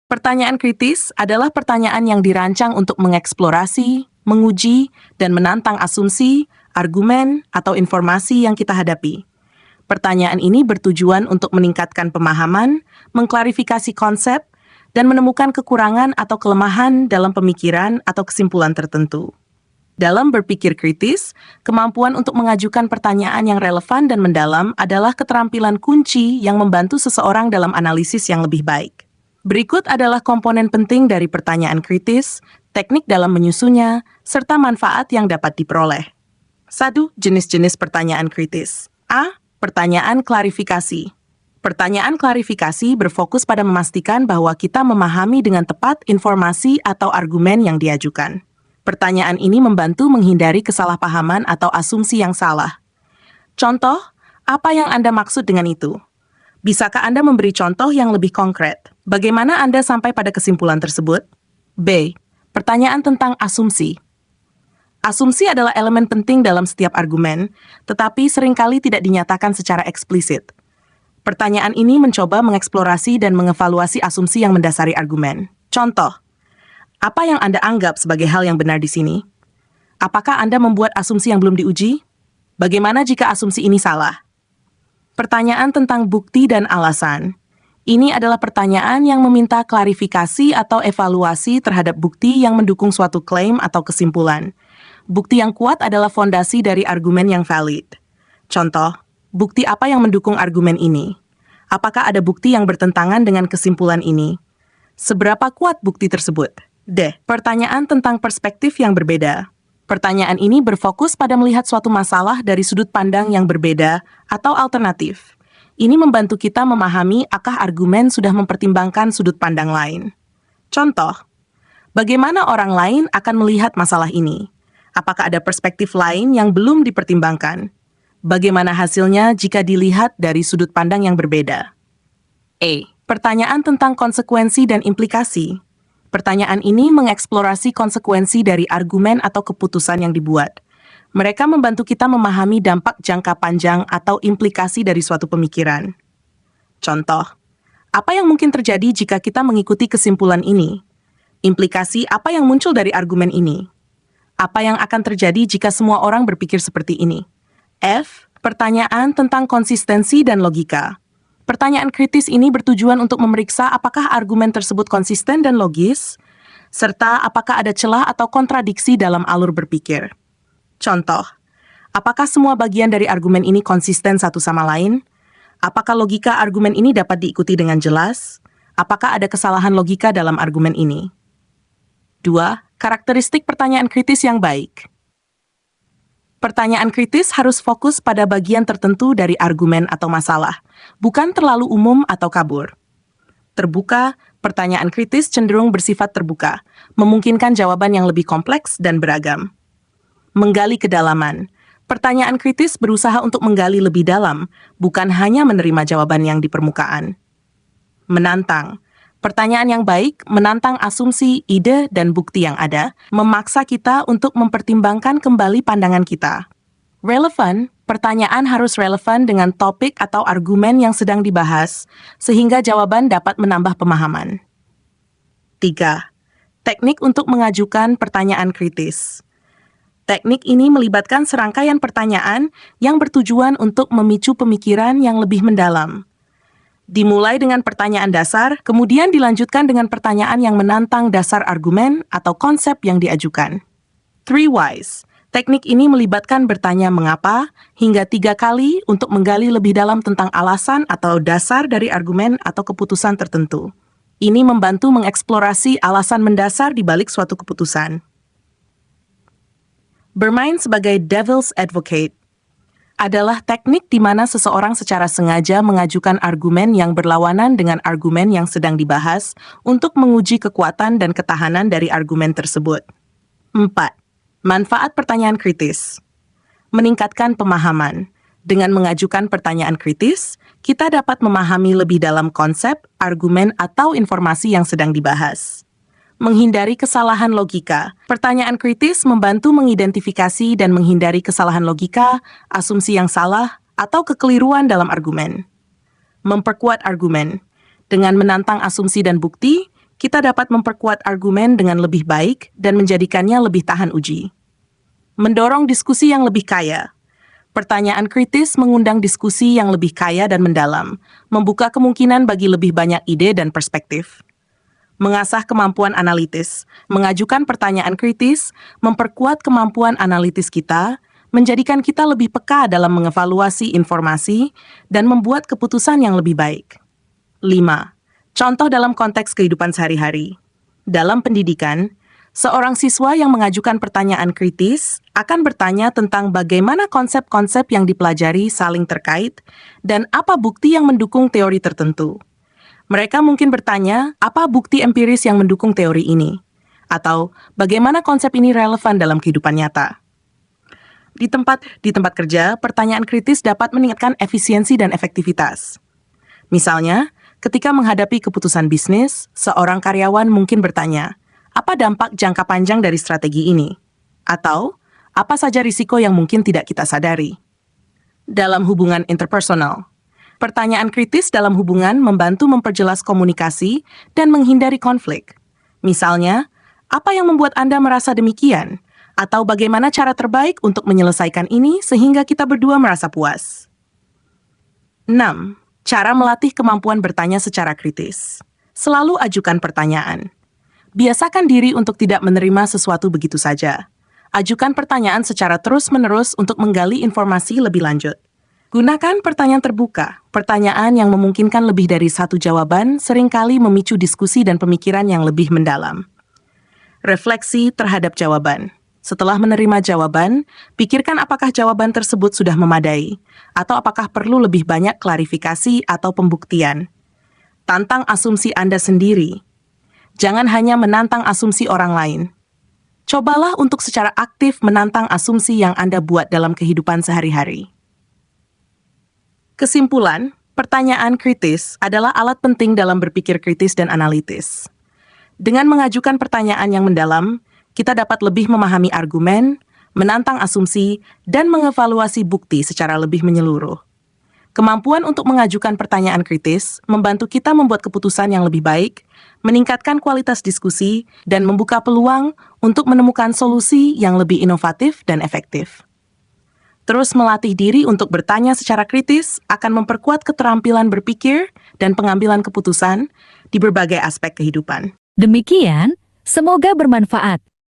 Pertanyaan kritis adalah pertanyaan yang dirancang untuk mengeksplorasi, menguji, dan menantang asumsi, argumen, atau informasi yang kita hadapi. Pertanyaan ini bertujuan untuk meningkatkan pemahaman, mengklarifikasi konsep, dan menemukan kekurangan atau kelemahan dalam pemikiran atau kesimpulan tertentu. Dalam berpikir kritis, kemampuan untuk mengajukan pertanyaan yang relevan dan mendalam adalah keterampilan kunci yang membantu seseorang dalam analisis yang lebih baik. Berikut adalah komponen penting dari pertanyaan kritis, teknik dalam menyusunnya, serta manfaat yang dapat diperoleh. 1. Jenis-jenis pertanyaan kritis. A. Pertanyaan klarifikasi. Pertanyaan klarifikasi berfokus pada memastikan bahwa kita memahami dengan tepat informasi atau argumen yang diajukan. Pertanyaan ini membantu menghindari kesalahpahaman atau asumsi yang salah. Contoh, apa yang Anda maksud dengan itu? Bisakah Anda memberi contoh yang lebih konkret? Bagaimana Anda sampai pada kesimpulan tersebut? B. Pertanyaan tentang asumsi. Asumsi adalah elemen penting dalam setiap argumen, tetapi seringkali tidak dinyatakan secara eksplisit. Pertanyaan ini mencoba mengeksplorasi dan mengevaluasi asumsi yang mendasari argumen. Contoh, apa yang Anda anggap sebagai hal yang benar di sini? Apakah Anda membuat asumsi yang belum diuji? Bagaimana jika asumsi ini salah? Pertanyaan tentang bukti dan alasan. Ini adalah pertanyaan yang meminta klarifikasi atau evaluasi terhadap bukti yang mendukung suatu klaim atau kesimpulan. Bukti yang kuat adalah fondasi dari argumen yang valid. Contoh, bukti apa yang mendukung argumen ini? Apakah ada bukti yang bertentangan dengan kesimpulan ini? Seberapa kuat bukti tersebut? D. Pertanyaan tentang perspektif yang berbeda. Pertanyaan ini berfokus pada melihat suatu masalah dari sudut pandang yang berbeda atau alternatif. Ini membantu kita memahami apakah argumen sudah mempertimbangkan sudut pandang lain. Contoh, bagaimana orang lain akan melihat masalah ini? Apakah ada perspektif lain yang belum dipertimbangkan? Bagaimana hasilnya jika dilihat dari sudut pandang yang berbeda? E. Pertanyaan tentang konsekuensi dan implikasi. Pertanyaan ini mengeksplorasi konsekuensi dari argumen atau keputusan yang dibuat. Mereka membantu kita memahami dampak jangka panjang atau implikasi dari suatu pemikiran. Contoh, apa yang mungkin terjadi jika kita mengikuti kesimpulan ini? Implikasi apa yang muncul dari argumen ini? Apa yang akan terjadi jika semua orang berpikir seperti ini? F. Pertanyaan tentang konsistensi dan logika. Pertanyaan kritis ini bertujuan untuk memeriksa apakah argumen tersebut konsisten dan logis, serta apakah ada celah atau kontradiksi dalam alur berpikir. Contoh, apakah semua bagian dari argumen ini konsisten satu sama lain? Apakah logika argumen ini dapat diikuti dengan jelas? Apakah ada kesalahan logika dalam argumen ini? 2. Karakteristik pertanyaan kritis yang baik. Pertanyaan kritis harus fokus pada bagian tertentu dari argumen atau masalah, bukan terlalu umum atau kabur. Terbuka, pertanyaan kritis cenderung bersifat terbuka, memungkinkan jawaban yang lebih kompleks dan beragam. Menggali kedalaman. Pertanyaan kritis berusaha untuk menggali lebih dalam, bukan hanya menerima jawaban yang di permukaan. Menantang. Pertanyaan yang baik menantang asumsi, ide, dan bukti yang ada, memaksa kita untuk mempertimbangkan kembali pandangan kita. Relevan, pertanyaan harus relevan dengan topik atau argumen yang sedang dibahas, sehingga jawaban dapat menambah pemahaman. 3. Teknik untuk mengajukan pertanyaan kritis. Teknik ini melibatkan serangkaian pertanyaan yang bertujuan untuk memicu pemikiran yang lebih mendalam. Dimulai dengan pertanyaan dasar, kemudian dilanjutkan dengan pertanyaan yang menantang dasar argumen atau konsep yang diajukan. 3 whys. Teknik ini melibatkan bertanya mengapa hingga 3 kali untuk menggali lebih dalam tentang alasan atau dasar dari argumen atau keputusan tertentu. Ini membantu mengeksplorasi alasan mendasar di balik suatu keputusan. Bermain sebagai devil's advocate adalah teknik di mana seseorang secara sengaja mengajukan argumen yang berlawanan dengan argumen yang sedang dibahas untuk menguji kekuatan dan ketahanan dari argumen tersebut. 4. Manfaat pertanyaan kritis. Meningkatkan pemahaman. Dengan mengajukan pertanyaan kritis, kita dapat memahami lebih dalam konsep, argumen, atau informasi yang sedang dibahas. Menghindari kesalahan logika. Pertanyaan kritis membantu mengidentifikasi dan menghindari kesalahan logika, asumsi yang salah, atau kekeliruan dalam argumen. Memperkuat argumen. Dengan menantang asumsi dan bukti, kita dapat memperkuat argumen dengan lebih baik dan menjadikannya lebih tahan uji. Mendorong diskusi yang lebih kaya. Pertanyaan kritis mengundang diskusi yang lebih kaya dan mendalam, membuka kemungkinan bagi lebih banyak ide dan perspektif. Mengasah kemampuan analitis, mengajukan pertanyaan kritis, memperkuat kemampuan analitis kita, menjadikan kita lebih peka dalam mengevaluasi informasi, dan membuat keputusan yang lebih baik. 5. Contoh dalam konteks kehidupan sehari-hari. Dalam pendidikan, seorang siswa yang mengajukan pertanyaan kritis akan bertanya tentang bagaimana konsep-konsep yang dipelajari saling terkait dan apa bukti yang mendukung teori tertentu. Mereka mungkin bertanya, apa bukti empiris yang mendukung teori ini? Atau, bagaimana konsep ini relevan dalam kehidupan nyata? Di tempat kerja, pertanyaan kritis dapat meningkatkan efisiensi dan efektivitas. Misalnya, ketika menghadapi keputusan bisnis, seorang karyawan mungkin bertanya, apa dampak jangka panjang dari strategi ini? Atau, apa saja risiko yang mungkin tidak kita sadari? Dalam hubungan interpersonal, pertanyaan kritis dalam hubungan membantu memperjelas komunikasi dan menghindari konflik. Misalnya, apa yang membuat Anda merasa demikian? Atau bagaimana cara terbaik untuk menyelesaikan ini sehingga kita berdua merasa puas? 6. Cara melatih kemampuan bertanya secara kritis. Selalu ajukan pertanyaan. Biasakan diri untuk tidak menerima sesuatu begitu saja. Ajukan pertanyaan secara terus-menerus untuk menggali informasi lebih lanjut. Gunakan pertanyaan terbuka. Pertanyaan yang memungkinkan lebih dari satu jawaban seringkali memicu diskusi dan pemikiran yang lebih mendalam. Refleksi terhadap jawaban. Setelah menerima jawaban, pikirkan apakah jawaban tersebut sudah memadai, atau apakah perlu lebih banyak klarifikasi atau pembuktian. Tantang asumsi Anda sendiri. Jangan hanya menantang asumsi orang lain. Cobalah untuk secara aktif menantang asumsi yang Anda buat dalam kehidupan sehari-hari. Kesimpulan, pertanyaan kritis adalah alat penting dalam berpikir kritis dan analitis. Dengan mengajukan pertanyaan yang mendalam, kita dapat lebih memahami argumen, menantang asumsi, dan mengevaluasi bukti secara lebih menyeluruh. Kemampuan untuk mengajukan pertanyaan kritis membantu kita membuat keputusan yang lebih baik, meningkatkan kualitas diskusi, dan membuka peluang untuk menemukan solusi yang lebih inovatif dan efektif. Terus melatih diri untuk bertanya secara kritis akan memperkuat keterampilan berpikir dan pengambilan keputusan di berbagai aspek kehidupan. Demikian, semoga bermanfaat.